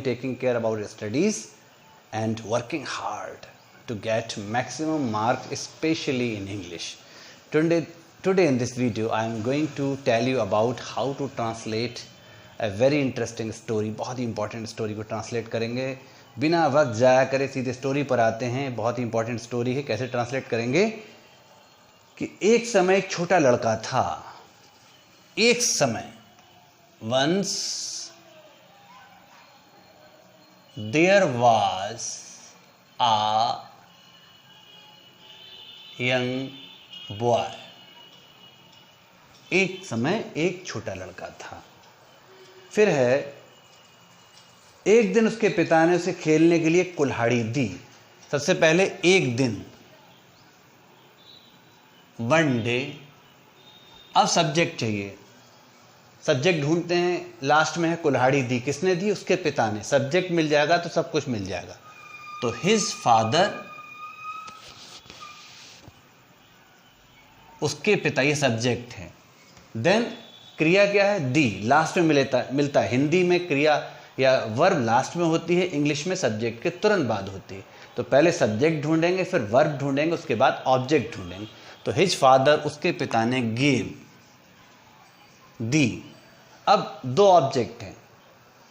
taking care about your studies and working hard to get maximum mark, especially in English. Today in this video I am going to tell you about how to translate a very interesting story. बहुत ही important story को translate करेंगे, बिना वक्त जाया करे सीधे story पर आते हैं. बहुत ही important story है. कैसे translate करेंगे कि एक समय एक छोटा लड़का था. एक समय once there was a young boy. एक समय एक छोटा लड़का था. फिर है एक दिन उसके पिता ने उसे खेलने के लिए कुल्हाड़ी दी. सबसे पहले एक दिन, वन डे. अब सब्जेक्ट चाहिए. सब्जेक्ट ढूंढते हैं. लास्ट में है कुल्हाड़ी दी. किसने दी? उसके पिता ने. सब्जेक्ट मिल जाएगा तो सब कुछ मिल जाएगा. तो हिज फादर, उसके पिता, ये सब्जेक्ट है. देन क्रिया क्या है? दी. लास्ट में मिलता है. हिंदी में क्रिया या वर्ब लास्ट में होती है, इंग्लिश में सब्जेक्ट के तुरंत बाद होती है. तो पहले सब्जेक्ट ढूंढेंगे, फिर वर्ब ढूंढेंगे, उसके बाद ऑब्जेक्ट ढूंढेंगे. तो हिज फादर, उसके पिता ने, गिव, दी. अब दो ऑब्जेक्ट हैं.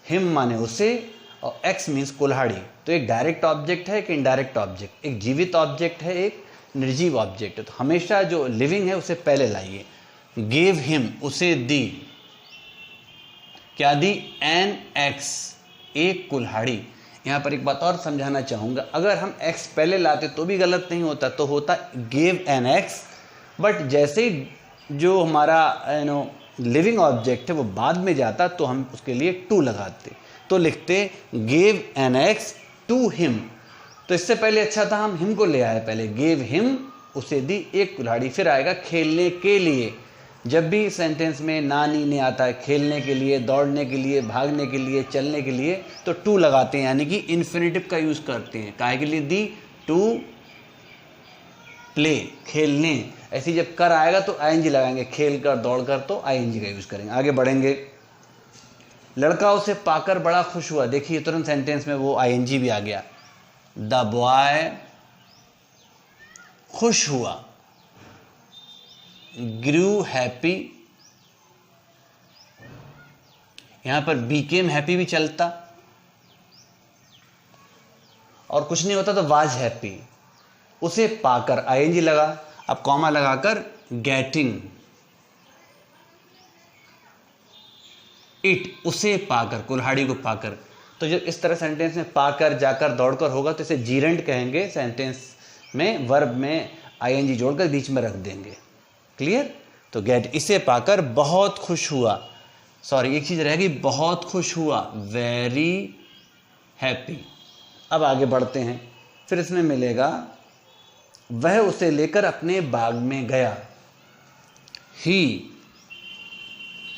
हिम माने उसे और एक्स मीन्स कुल्हाड़ी. तो एक डायरेक्ट ऑब्जेक्ट है, एक इनडायरेक्ट ऑब्जेक्ट. एक जीवित ऑब्जेक्ट है, एक निर्जीव ऑब्जेक्ट है. तो हमेशा जो लिविंग है उसे पहले लाइए. गिव हिम, उसे दी. क्या दी? एन एक्स, एक कुल्हाड़ी. यहां पर एक बात और समझाना चाहूंगा. अगर हम एक्स पहले लाते तो भी गलत नहीं होता, तो होता गिव एन एक्स. बट जैसे ही जो हमारा लिविंग ऑब्जेक्ट है वो बाद में जाता तो हम उसके लिए टू लगाते. तो लिखते give an X to him. तो इससे पहले अच्छा था हम हिम को ले आए. पहले गिव हिम, उसे दी एक कुल्हाड़ी. फिर आएगा खेलने के लिए. जब भी सेंटेंस में नानी ने आता है खेलने के लिए, दौड़ने के लिए, भागने के लिए, चलने के लिए, तो टू लगाते हैं, यानी कि इन्फिनेटिव का यूज करते हैं. काहे के लिए? दी टू प्ले, खेलने. ऐसी जब कर आएगा तो आईएनजी लगाएंगे. खेल कर, दौड़ कर, तो आईएनजी का यूज करेंगे. आगे बढ़ेंगे. लड़का उसे पाकर बड़ा खुश हुआ. देखिए तुरंत सेंटेंस में वो आईएनजी भी आ गया. द बॉय खुश हुआ. ग्रू हैप्पी. यहां पर बीकेम हैप्पी भी चलता, और कुछ नहीं होता तो वाज हैप्पी. उसे पाकर आईएनजी लगा. अब कॉमा लगाकर गेटिंग इट, उसे पाकर, कुल्हाड़ी को पाकर. तो जब इस तरह सेंटेंस में पाकर, जाकर, दौड़कर होगा तो इसे जीरेंट कहेंगे. सेंटेंस में वर्ब में आईएनजी जोड़कर बीच में रख देंगे. क्लियर? तो गेट, इसे पाकर बहुत खुश हुआ. सॉरी, एक चीज रहेगी, बहुत खुश हुआ, वेरी हैप्पी. अब आगे बढ़ते हैं. फिर इसमें मिलेगा वह उसे लेकर अपने बाग में गया. ही,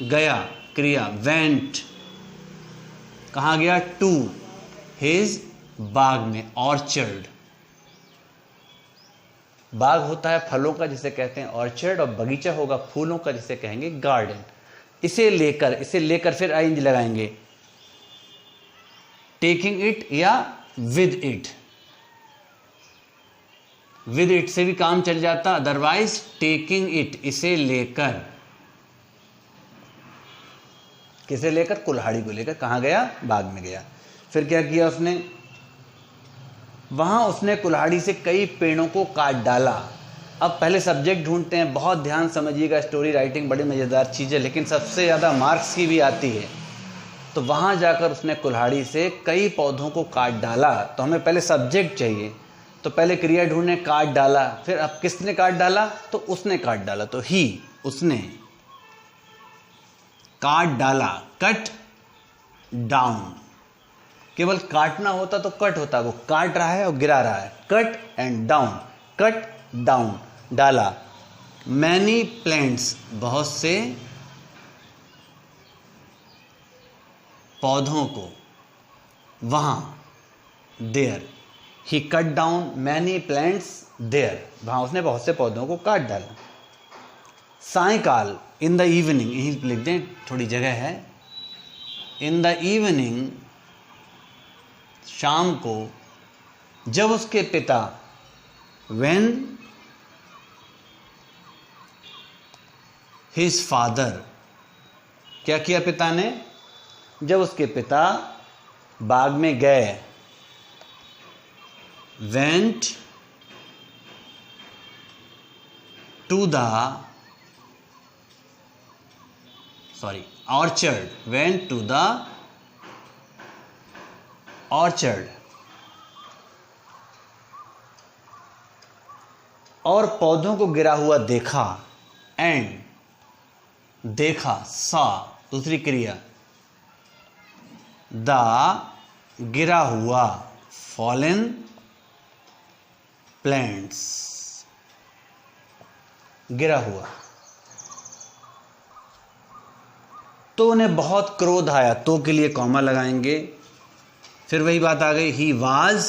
गया, क्रिया, वेंट. कहाँ गया? टू हिज, बाग में, ऑर्चर्ड. बाग होता है फलों का जिसे कहते हैं ऑर्चर्ड, और बगीचा होगा फूलों का जिसे कहेंगे गार्डन. इसे लेकर फिर आईएनजी लगाएंगे. टेकिंग इट या विद इट. विद इट से भी काम चल जाता, अदरवाइज टेकिंग इट, इसे लेकर. किसे लेकर? कुल्हाड़ी को लेकर. कहाँ गया? बाग में गया. फिर क्या किया उसने? वहां उसने कुल्हाड़ी से कई पेड़ों को काट डाला. अब पहले सब्जेक्ट ढूंढते हैं. बहुत ध्यान समझिएगा, स्टोरी राइटिंग बड़ी मजेदार चीज है, लेकिन सबसे ज्यादा मार्क्स की भी आती है. तो वहां जाकर उसने कुल्हाड़ी से कई पौधों को काट डाला. तो हमें पहले सब्जेक्ट चाहिए, तो पहले क्रिया ढूंढने, काट डाला. फिर अब किसने काट डाला? तो उसने काट डाला. तो ही, उसने काट डाला. Cut down. केवल काटना होता तो कट होता, वो काट रहा है और गिरा रहा है. Cut and down. Cut down, डाला. मैनी प्लांट्स, बहुत से पौधों को. वहां, देयर, ही cut down many plants there. वहां उसने बहुत से पौधों को काट डाला. सायकाल, इन द इवनिंग, यहीं लिख दें, थोड़ी जगह है. इन द इवनिंग शाम को जब उसके पिता when his father, क्या किया पिता ने, जब उसके पिता बाग में गए, went to the orchard, went to the orchard, और पौधों को गिरा हुआ देखा, एंड देखा, सा दूसरी क्रिया, द गिरा हुआ, फॉलन प्लांट्स, गिरा हुआ, तो उन्हें बहुत क्रोध आया, तो के लिए कॉमा लगाएंगे, फिर वही बात आ गई, ही वाज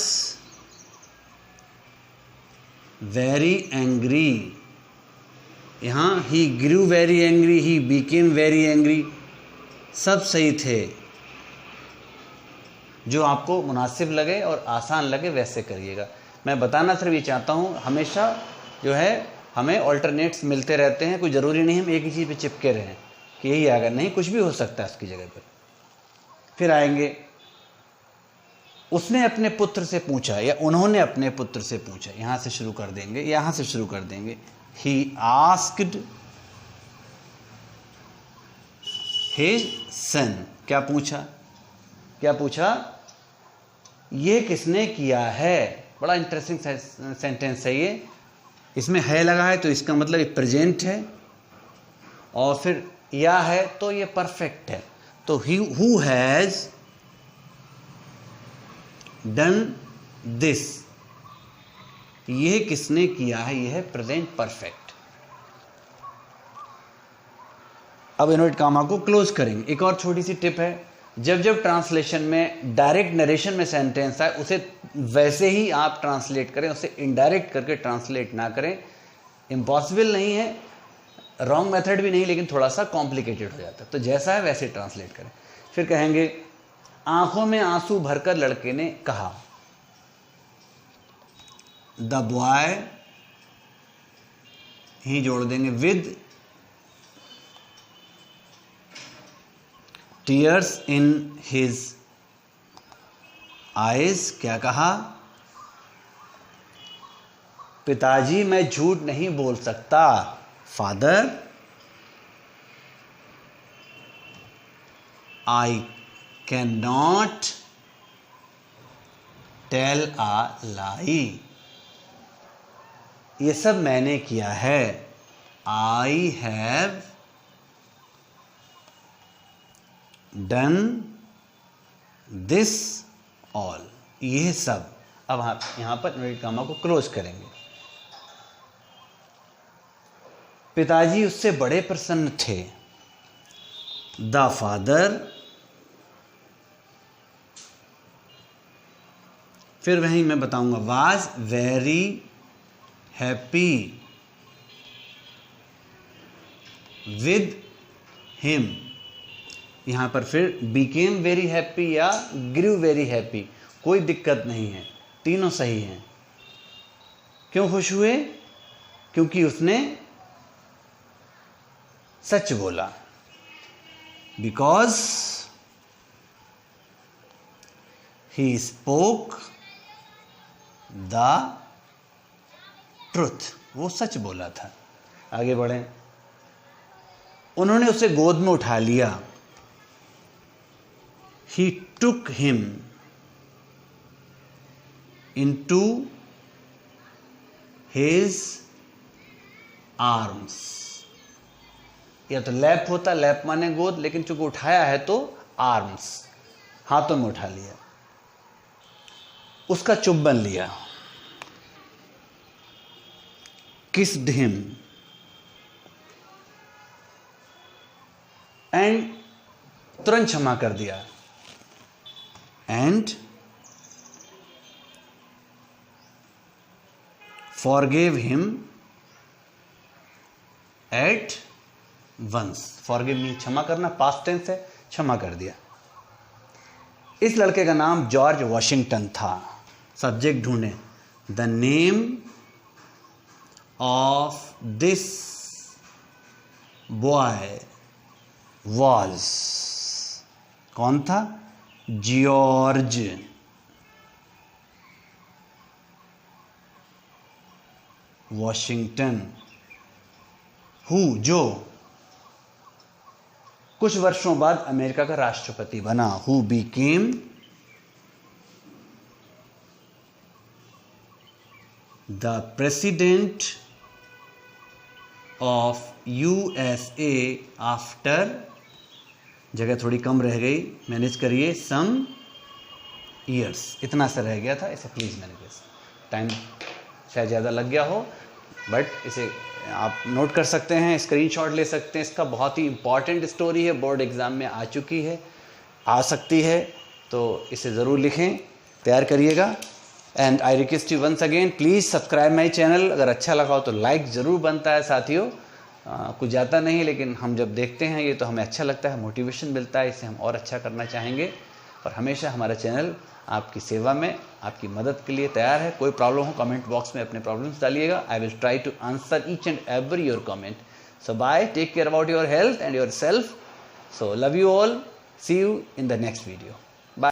वेरी एंग्री, यहाँ he grew very angry, he became very angry, सब सही थे। जो आपको मुनासिब लगे और आसान लगे वैसे करिएगा। मैं बताना सिर्फ ये चाहता हूँ, हमेशा जो है हमें ऑल्टरनेट्स मिलते रहते हैं, कोई ज़रूरी नहीं हम एक ही चीज़ पे चिपके रहें कि यही आएगा, नहीं, कुछ भी हो सकता है उसकी जगह पर। फिर आएंगे, उसने अपने पुत्र से पूछा, या उन्होंने अपने पुत्र से पूछा, यहाँ से शुरू कर देंगे, यहाँ से शुरू कर देंगे। He asked his son, क्या पूछा, क्या पूछा, ये किसने किया है। बड़ा इंटरेस्टिंग सेंटेंस है ये, इसमें है लगा है तो इसका मतलब ये प्रेजेंट है, और फिर या है तो ये परफेक्ट है। तो he who has done this, ये किसने किया है, ये है प्रेजेंट परफेक्ट। अब इन्वर्टेड कॉमा को क्लोज करेंगे। एक और छोटी सी टिप है, जब जब ट्रांसलेशन में डायरेक्ट नरेशन में सेंटेंस आए उसे वैसे ही आप ट्रांसलेट करें, उसे इनडायरेक्ट करके ट्रांसलेट ना करें। इम्पॉसिबल नहीं है, रॉन्ग मेथड भी नहीं, लेकिन थोड़ा सा कॉम्प्लिकेटेड हो जाता है, तो जैसा है वैसे ट्रांसलेट करें। फिर कहेंगे, आंखों में आंसू भरकर लड़के ने कहा, द बॉय, ही जोड़ देंगे with tears in his eyes, क्या कहा, पिताजी मैं झूठ नहीं बोल सकता, father I can not tell a lie, ये सब मैंने किया है। I have done this all, ये सब। अब आप यहां पर इन्वर्टेड कॉमा को क्लोज करेंगे। पिताजी उससे बड़े प्रसन्न थे, द फादर, फिर वहीं मैं बताऊंगा, was very happy with him, यहां पर फिर बिकेम वेरी हैप्पी या ग्रू वेरी हैप्पी, कोई दिक्कत नहीं है, तीनों सही हैं। क्यों खुश हुए, क्योंकि उसने सच बोला, because he spoke the truth, वो सच बोला था। आगे बढ़ें, उन्होंने उसे गोद में उठा लिया, he took him into his arms, या तो लैप होता, लैप माने गोद, लेकिन चूंकि उठाया है तो आर्म्स, हाथों में उठा लिया, उसका चुंबन लिया, किस्ड हिम, एंड तुरंत क्षमा कर दिया, and forgive him at once, forgive mean क्षमा करना, पास्ट टेंस है, क्षमा कर दिया। इस लड़के का नाम जॉर्ज वॉशिंगटन था। सब्जेक्ट ढूंढें, the name of this boy was, कौन था? जॉर्ज वॉशिंगटन, हु, जो कुछ वर्षों बाद अमेरिका का राष्ट्रपति बना, who became the president of USA after, जगह थोड़ी कम रह गई, मैनेज करिए, सम ईयर्स, इतना सा रह गया था, इसे प्लीज़ मैनेज, टाइम शायद ज़्यादा लग गया हो, बट इसे आप नोट कर सकते हैं, स्क्रीनशॉट ले सकते हैं। इसका बहुत ही इंपॉर्टेंट स्टोरी है, बोर्ड एग्ज़ाम में आ चुकी है, आ सकती है, तो इसे ज़रूर लिखें, तैयार करिएगा। And I request you once again, please subscribe my channel. अगर अच्छा लगा हो तो लाइक ज़रूर बनता है साथियों, कुछ जाता नहीं, लेकिन हम जब देखते हैं ये तो हमें अच्छा लगता है, मोटिवेशन मिलता है, इसे हम और अच्छा करना चाहेंगे। और हमेशा हमारा चैनल आपकी सेवा में, आपकी मदद के लिए तैयार है। कोई प्रॉब्लम हो कमेंट बॉक्स में अपने प्रॉब्लम्स डालिएगा, I will try to answer each and every your comment. So bye, take care about your health and your self. So love you all, see you in the next video.